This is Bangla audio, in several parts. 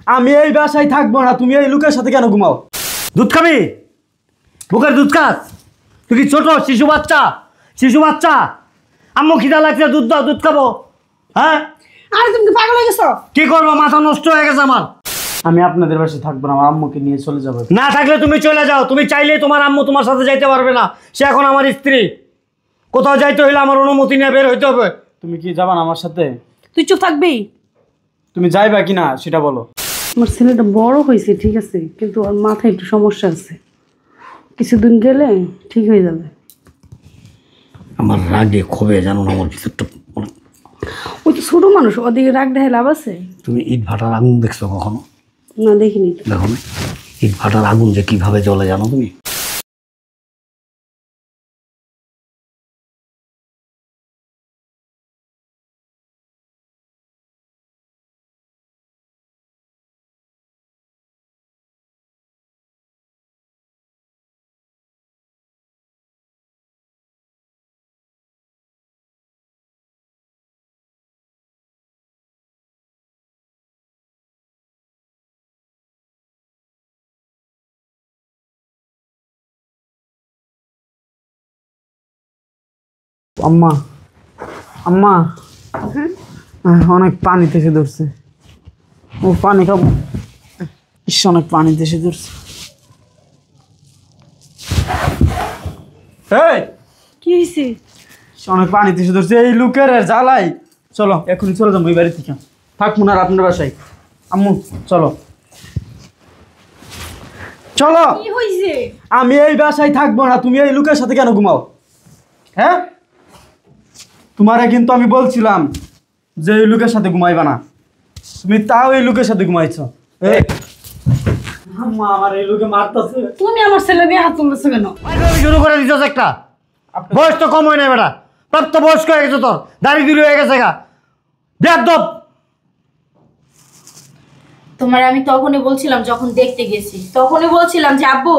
আমি এই বাসায় থাকবো না। তুমি এই লোকের সাথে কেন ঘুমাও? দুধ খাবি? বুকের দুধ খাস? তুই কি ছোট শিশু বাচ্চা? শিশু বাচ্চা? আম্মু খিদা লাগছে, দুধ দাও, দুধ খাবো। হ্যাঁ, আরে তুমি কি পাগল হয়ে গেছো? কি করবো? মাথা নষ্ট হয়ে গেছে আমার। আমি আপনাদের বাসায় থাকবো না, আমার আম্মুকে নিয়ে চলে যাবো। না থাকলে তুমি চলে যাও। তুমি চাইলেই তোমার আম্মু তোমার সাথে যাইতে পারবে না। সে এখন আমার স্ত্রী। কোথাও যাইতে হইলে আমার অনুমতি নিয়ে বের হইতে হবে। তুমি কি যাবা না আমার সাথে? তুই চুপ থাকবি? তুমি যাইবা কি না সেটা বলো। আমার ছেলেটা বড় হয়েছে ঠিক আছে, কিন্তু ওর মাথায় একটু সমস্যা আছে। কিছুদিন গেলে ঠিক হয়ে যাবে। আমার রাগে ক্ষোভে জানো না আমার ভিতরটা। ওই তো ছোট মানুষ, ওদিকে রাগ দেখায় লাভ আছে? তুমি ইট ভাটার আগুন দেখছো কখনো? না দেখিনি তো। দেখো না ইট ভাটার আগুন যে কিভাবে জ্বলে জানো তুমি? আম্মা, আম্মা, অনেক পানি তেসে ধরছে। ও পানি খাবো। অনেক পানি তেসে ধরছে। এই কি হয়েছে? অনেক পানি তেসে ধরছে এই লোকের জ্বালাই। চলো এখনই চলে যাবো এই বাড়ি থেকে। থাকবো না আর আপনার বাসায়। আম্মু চলো চলো। কি হয়েছে? আমি এই বাসায় থাকবো না। তুমি এই লোকের সাথে কেন ঘুমাও? হ্যাঁ, তোমারে কিন্তু আমি বলছিলাম যে এই লোকের সাথে ঘুমাইবা না। তুমি তাও এই লোকের সাথে ঘুমাইছো। আম্মা আমার এই লোকে মারতেছে। তুমি আমার ছেলে দিয়ে হাত তুলতেছো কেন? শুরু করে দিচ্ছ একটা। বয়স তো কম হয় না বেটা, প্রাপ্ত বয়স্ক হয়ে গেছে, তোর দাড়ি দুড়ি হয়ে গেছে গা। বেয়াদব। তোমার আমি তখনই বলছিলাম, যখন দেখতে গেছি তখনই বলছিলাম যে আব্বু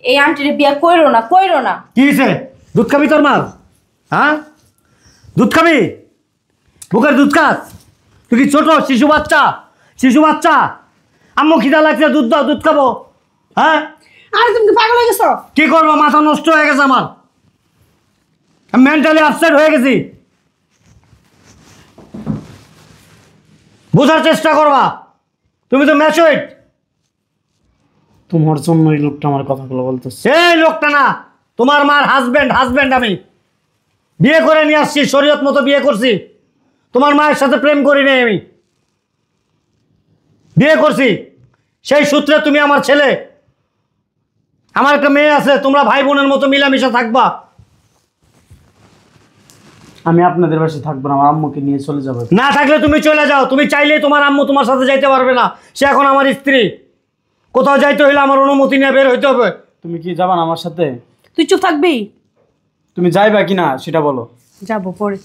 এই আন্টির বিয়ে কইরো না, কইরো না। কি হয়েছে? দুধ খাবি তোর মার? হ্যাঁ, দুধ খাবি? বুকের দুধ খাস? তুই কি ছোট শিশু বাচ্চা? শিশু বাচ্চা? আম্মু খিদা লাগছে, দুধ দাও, দুধ খাবো। হ্যাঁ, আরে তুমি কি পাগল হয়ে গেছো? কি করবো? মাথা নষ্ট হয়ে গেছে আমার। মেন্টালি আপসেট হয়ে গেছি। বোঝার চেষ্টা করবা। তুমি তো ম্যাচুইড। তোমার জন্য এই লোকটা আমার কথাগুলো বলতেছে। এই লোকটা না, তোমার মার হাজবেন্ড আমি। বিয়ে করে নিয়ে আসছি, শরীয়ত মতো বিয়ে করছি। তোমার মায়ের সাথে প্রেম করি নাই আমি, বিয়ে করছি। সেই সূত্রে তুমি আমার ছেলে। আমার একটা মেয়ে আছে, তোমরা ভাই বোনের মতো মিলামিশা থাকবা। আমি আপনাদের বাসায় থাকবো না, আমার আম্মুকে নিয়ে চলে যাবো। না থাকলে তুমি চলে যাও। তুমি চাইলেই তোমার আম্মু তোমার সাথে যাইতে পারবে না। সে এখন আমার স্ত্রী। কোথাও যাইতে হইলে আমার অনুমতি নিয়ে বের হইতে হবে। তুমি কি যাবা না আমার সাথে? তুই চুপ থাকবি? তুমি যাইবা কি না সেটা বলো। যাবো পরে।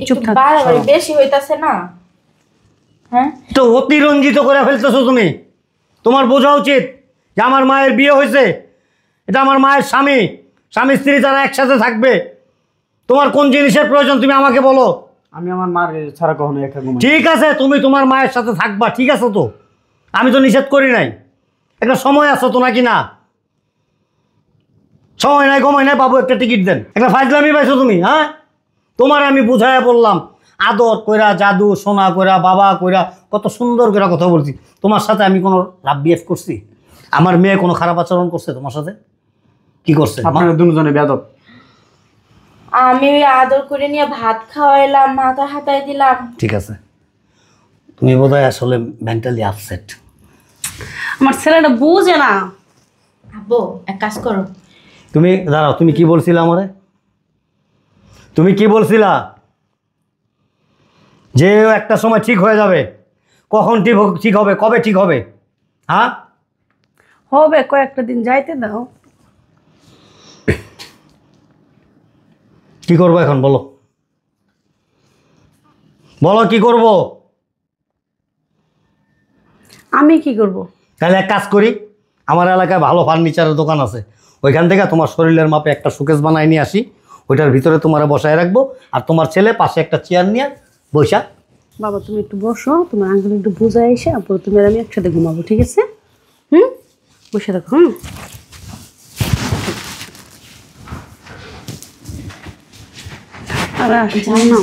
চুপ থাক, বাড়াবাড়ি বেশি হইতাছে না? হ্যাঁ, তো অতিরঞ্জিত করে ফেলতেছো তুমি। তোমার বোঝা উচিত যে আমার মায়ের বিয়ে হয়েছে, এটা আমার মায়ের স্বামী। স্বামী স্ত্রী তারা একসাথে থাকবে। তোমার কোন জিনিসের প্রয়োজন তুমি আমাকে বলো। আমি আমার মার ছাড়া কখনো একা ঘুমাই। ঠিক আছে, তুমি তোমার মায়ের সাথে থাকবা, ঠিক আছে তো। আমি তো নিষেধ করি নাই। একটা সময় আছে তো নাকি না? সময় নাই, কমাই নাই, বাবু একটা টিকিট দেন। একটা ফাইজলামি পাইছো তুমি। হ্যাঁ, তোমার আমি বুঝাইয়া বললাম, আদর কইরা, জাদু সোনা কইরা, বাবা কইরা, কত সুন্দর করে কথা বলছি। তোমার সাথে আমি কোনো লাভ বিহেভ করছি? আমার মেয়ে কোনো খারাপ আচরণ করছে তোমার সাথে? কি করছে? আপনারা দুজনে বেয়াদব। আমি ওই আদর করে নিয়ে ভাত খাওয়াইলাম, মাথা হাতায় দিলাম। ঠিক আছে, তুমি বোধহয় আসলে মেন্টালি আপসেট। আমার ছেলেটা বুঝে না। আব্বু এক কাজ করো, তুমি দাঁড়াও, তুমি কি বলছিলা আমারে? তুমি কি বলছিলা? যে একটা সময় ঠিক হয়ে যাবে। কখন ঠিক হবে? কবে ঠিক হবে? হ্যাঁ, হবে কয়েকটা দিন যাইতে দাও। কি করবো এখন বলো? বলো কি করব? আমি কি করব? তাহলে এক কাজ করি, আমার এলাকায় ভালো ফার্নিচারের দোকান আছে, ওইখান থেকে তোমার শরীরের মাপে একটা শোকেস বানাই নিয়ে আসি। ওইটার ভিতরে তোমার বসায় রাখবো, আর তোমার ছেলে পাশে একটা চেয়ার নিয়ে বৈশা বাবা তুমি একটু বসো, তোমার আঙ্কেল একটু বোঝায় এসে তারপর তুমি আর আমি একসাথে ঘুমাবো, ঠিক আছে? হুম, বসে থাকো। হুম, আরে আসো না,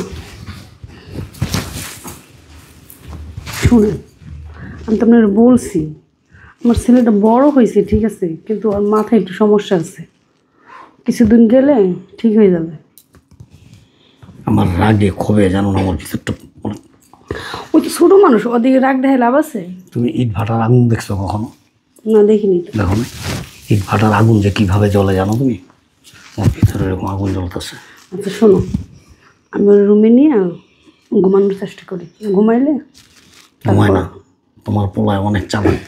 শুনুন, আমি তো আপনার বলছি আমার ছেলেটা বড় হয়েছে, ঠিক আছে, কিন্তু ওর মাথায় একটু সমস্যা আছে, কিছুদিন গেলে ঠিক হয়ে যাবে। আমার রাগে ক্ষোভে জানো না আমার ভিতরটা ওই তো ছোটো মানুষ, ওদিকে রাগ দেখায় লাভ আছে? তুমি ইট ভাটার আগুন দেখছো কখনো? না দেখিনি তো। দেখো না ইট ভাটার আগুন যে কিভাবে জ্বলে জানো তুমি? আমার ভিতরে এরকম আগুন জ্বলতেছে। আচ্ছা শোনো, আমি ওর রুমে নিয়ে ঘুমানোর চেষ্টা করি, ঘুমাইলে ঘুমায় না, তোমার পোলায় অনেক চালাক,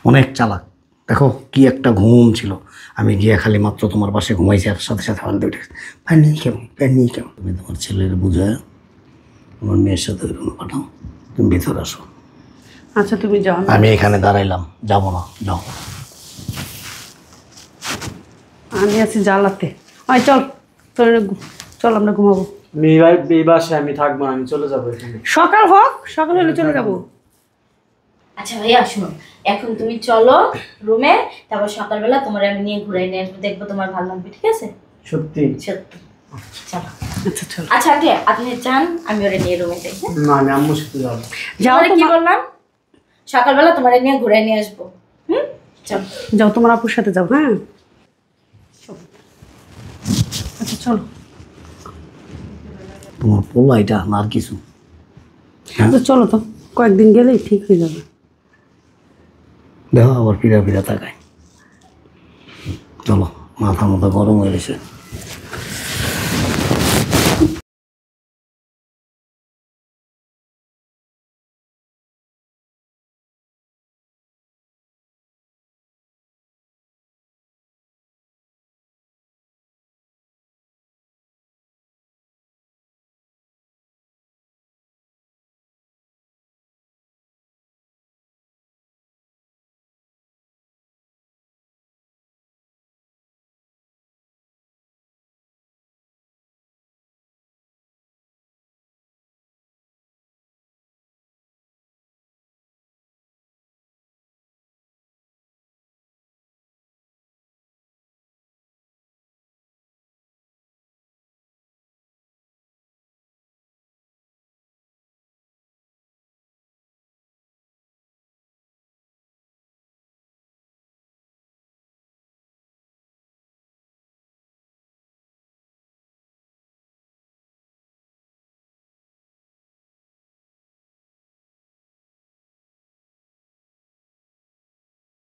অনেক চালাক। দেখো কি একটা ঘুম ছিল, আমি গিয়ে খালি মাত্র তোমার পাশে ঘুমাইছি আর সাথে সাথে আমার দুইটা পানি কেমন পানি কেমন। তুমি তোমার ছেলের বুঝায় আমার মেয়ের সাথে ওই রুমে পাঠাও, তুমি ভিতরে আসো। আচ্ছা তুমি যাও। আমি এখানে দাঁড়াইলাম, যাবো না, যাও। আমি আছি জ্বালাতে। আয় চল, তোর চল আমরা ঘুমাবো। এই বাসায় আমি থাকবো না, আমি চলে যাবো এখানে। সকাল হোক, সকাল হলে চলে যাবো। আচ্ছা ভাইয়া শুনো, এখন তুমি চলো রুমে, তারপর সকালবেলা তোমার আমি নিয়ে ঘুরাই নিয়ে আসবো, দেখবো তোমার ভালো লাগবে, ঠিক আছে? সত্যি? সত্যি। চলো। আচ্ছা চল। আচ্ছা আন্টি আপনি যান, আমি ওরে নিয়ে রুমে যাই। হ্যাঁ? না আমি আম্মুর সাথে যাবো। যাও তোমারে কি বললাম, সকালবেলা তোমার নিয়ে ঘুরাই নিয়ে আসবো। হুম, চলো। যাও তোমার আপুর সাথে যাও। হ্যাঁ আচ্ছা চলো। তোমার পোলা এটা না আর কিছু? তো চলো তো, কয়েকদিন গেলেই ঠিক হয়ে যাবে। দেখো আবার পিড়া পিড়া তাকায়। চলো, মাথা মতো গরম হয়ে গেছে।